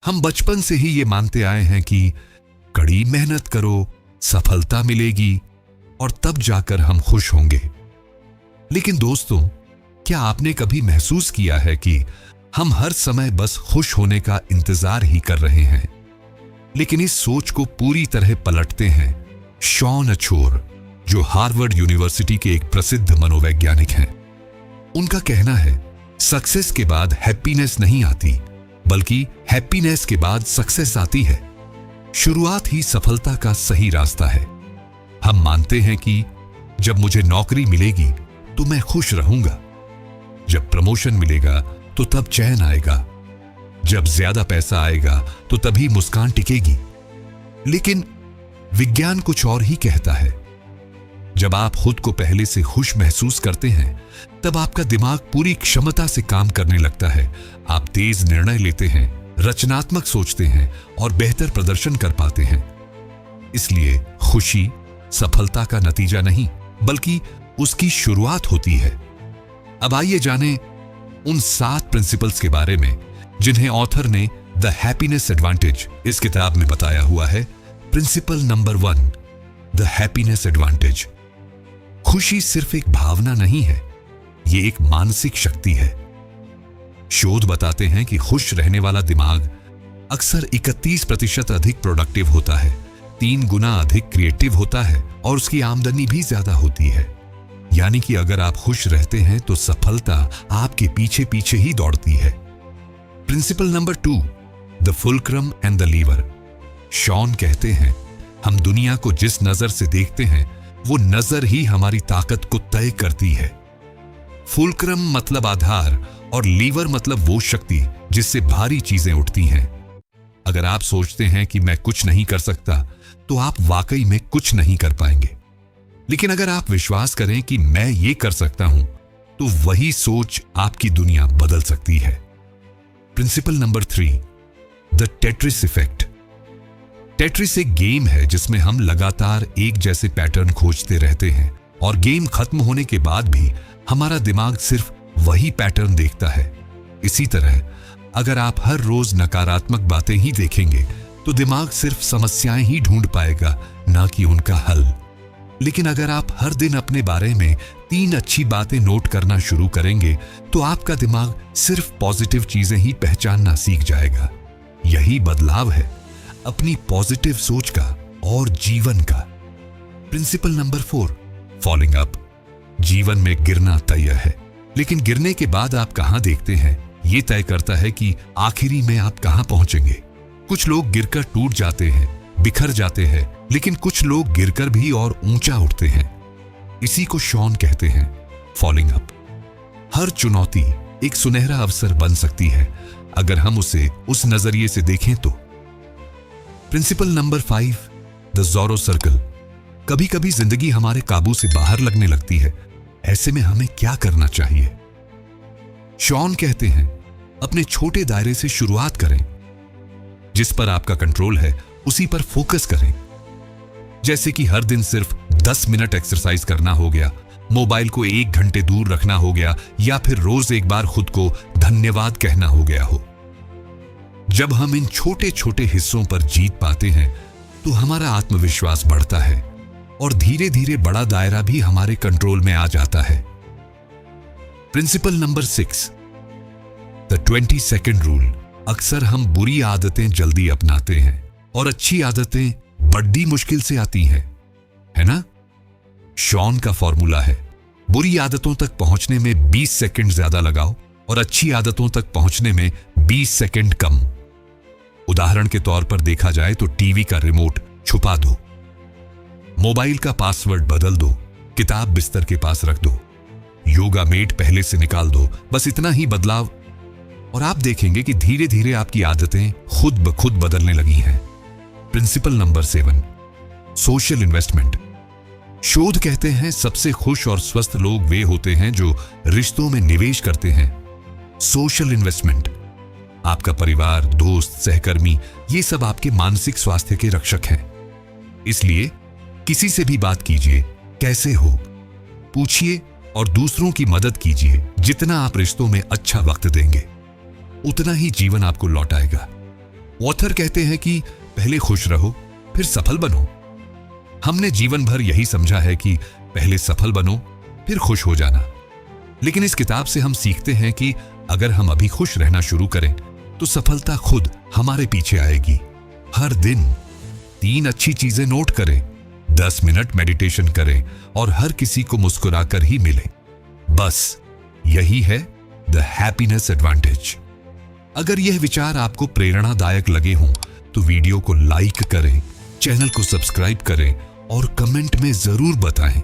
हम बचपन से ही ये मानते आए हैं कि कड़ी मेहनत करो, सफलता मिलेगी और तब जाकर हम खुश होंगे। लेकिन दोस्तों, क्या आपने कभी महसूस किया है कि हम हर समय बस खुश होने का इंतजार ही कर रहे हैं? लेकिन इस सोच को पूरी तरह पलटते हैं शॉन अचोर, जो हार्वर्ड यूनिवर्सिटी के एक प्रसिद्ध मनोवैज्ञानिक हैं। उनका कहना है, सक्सेस के बाद हैप्पीनेस नहीं आती, बल्कि हैप्पीनेस के बाद सक्सेस आती है। शुरुआत ही सफलता का सही रास्ता है। हम मानते हैं कि जब मुझे नौकरी मिलेगी तो मैं खुश रहूंगा, जब प्रमोशन मिलेगा तो तब चैन आएगा, जब ज्यादा पैसा आएगा तो तभी मुस्कान टिकेगी। लेकिन विज्ञान कुछ और ही कहता है। जब आप खुद को पहले से खुश महसूस करते हैं, तब आपका दिमाग पूरी क्षमता से काम करने लगता है। आप तेज निर्णय लेते हैं, रचनात्मक सोचते हैं और बेहतर प्रदर्शन कर पाते हैं। इसलिए खुशी सफलता का नतीजा नहीं, बल्कि उसकी शुरुआत होती है। अब आइए जानें उन 7 प्रिंसिपल्स के बारे में जिन्हें ऑथर ने द हैप्पीनेस एडवांटेज इस किताब में बताया हुआ है। Principle number 1, the happiness advantage. खुशी सिर्फ एक भावना नहीं है, यह एक मानसिक शक्ति है। शोध बताते हैं कि खुश रहने वाला दिमाग अक्सर 31% अधिक प्रोडक्टिव होता है, 3 गुना अधिक क्रिएटिव होता है और उसकी आमदनी भी ज्यादा होती है। यानी कि अगर आप खुश रहते हैं तो सफलता आपके पीछे पीछे ही दौड़ती है। Principle number 2, the fulcrum and the lever. शॉन कहते हैं, हम दुनिया को जिस नजर से देखते हैं वो नजर ही हमारी ताकत को तय करती है। फुलक्रम मतलब आधार और लीवर मतलब वो शक्ति जिससे भारी चीजें उठती हैं। अगर आप सोचते हैं कि मैं कुछ नहीं कर सकता, तो आप वाकई में कुछ नहीं कर पाएंगे। लेकिन अगर आप विश्वास करें कि मैं ये कर सकता हूं, तो वही सोच आपकी दुनिया बदल सकती है। Principle number 3, the Tetris effect. Tetris एक गेम है जिसमें हम लगातार एक जैसे पैटर्न खोजते रहते हैं और गेम खत्म होने के बाद भी हमारा दिमाग सिर्फ वही पैटर्न देखता है। इसी तरह अगर आप हर रोज नकारात्मक बातें ही देखेंगे तो दिमाग सिर्फ समस्याएं ही ढूंढ पाएगा, ना कि उनका हल। लेकिन अगर आप हर दिन अपने बारे में 3 अच्छी बातें नोट करना शुरू करेंगे तो आपका दिमाग सिर्फ पॉजिटिव चीजें ही पहचानना सीख जाएगा। यही बदलाव है अपनी पॉजिटिव सोच का और जीवन का। Principle number 4, falling up. जीवन में गिरना तय है, लेकिन गिरने के बाद आप कहां देखते हैं यह तय करता है कि आखिरी में आप कहां पहुंचेंगे। कुछ लोग गिरकर टूट जाते हैं, बिखर जाते हैं, लेकिन कुछ लोग गिरकर भी और ऊंचा उठते हैं। इसी को शॉन कहते हैं फॉलिंग अप। हर चुनौती एक सुनहरा अवसर बन सकती है अगर हम उसे उस नजरिए से देखें तो। Principle number 5, the zero circle. कभी कभी जिंदगी हमारे काबू से बाहर लगने लगती है। ऐसे में हमें क्या करना चाहिए? शॉन कहते हैं, अपने छोटे दायरे से शुरुआत करें। जिस पर आपका कंट्रोल है उसी पर फोकस करें। जैसे कि हर दिन सिर्फ 10 मिनट एक्सरसाइज करना हो गया, मोबाइल को 1 घंटे दूर रखना हो गया, या फिर रोज एक बार खुद को धन्यवाद कहना हो गया हो। जब हम इन छोटे छोटे हिस्सों पर जीत पाते हैं तो हमारा आत्मविश्वास बढ़ता है और धीरे धीरे बड़ा दायरा भी हमारे कंट्रोल में आ जाता है। Principle number 6, the 20 second rule. अक्सर हम बुरी आदतें जल्दी अपनाते हैं और अच्छी आदतें बड़ी मुश्किल से आती हैं, है ना? शॉन का फॉर्मूला है, बुरी आदतों तक पहुंचने में 20 सेकंड ज्यादा लगाओ और अच्छी आदतों तक पहुंचने में 20 सेकंड कम। उदाहरण के तौर पर देखा जाए तो टीवी का रिमोट छुपा दो, मोबाइल का पासवर्ड बदल दो, किताब बिस्तर के पास रख दो, योगा मैट पहले से निकाल दो। बस इतना ही बदलाव और आप देखेंगे कि धीरे धीरे आपकी आदतें खुद ब खुद बदलने लगी हैं। Principle number 7, social investment. शोध कहते हैं सबसे खुश और स्वस्थ लोग वे होते हैं जो रिश्तों में निवेश करते हैं। Social investment. आपका परिवार, दोस्त, सहकर्मी, ये सब आपके मानसिक स्वास्थ्य के रक्षक हैं। इसलिए किसी से भी बात कीजिए, कैसे हो पूछिए और दूसरों की मदद कीजिए। जितना आप रिश्तों में अच्छा वक्त देंगे उतना ही जीवन आपको लौटाएगा। ऑथर कहते हैं कि पहले खुश रहो फिर सफल बनो। हमने जीवन भर यही समझा है कि पहले सफल बनो फिर खुश हो जाना, लेकिन इस किताब से हम सीखते हैं कि अगर हम अभी खुश रहना शुरू करें तो सफलता खुद हमारे पीछे आएगी। हर दिन 3 अच्छी चीजें नोट करें, 10 मिनट मेडिटेशन करें और हर किसी को मुस्कुराकर ही मिलें। बस यही है द हैप्पीनेस एडवांटेज। अगर यह विचार आपको प्रेरणादायक लगे हों तो वीडियो को लाइक करें, चैनल को सब्सक्राइब करें और कमेंट में जरूर बताएं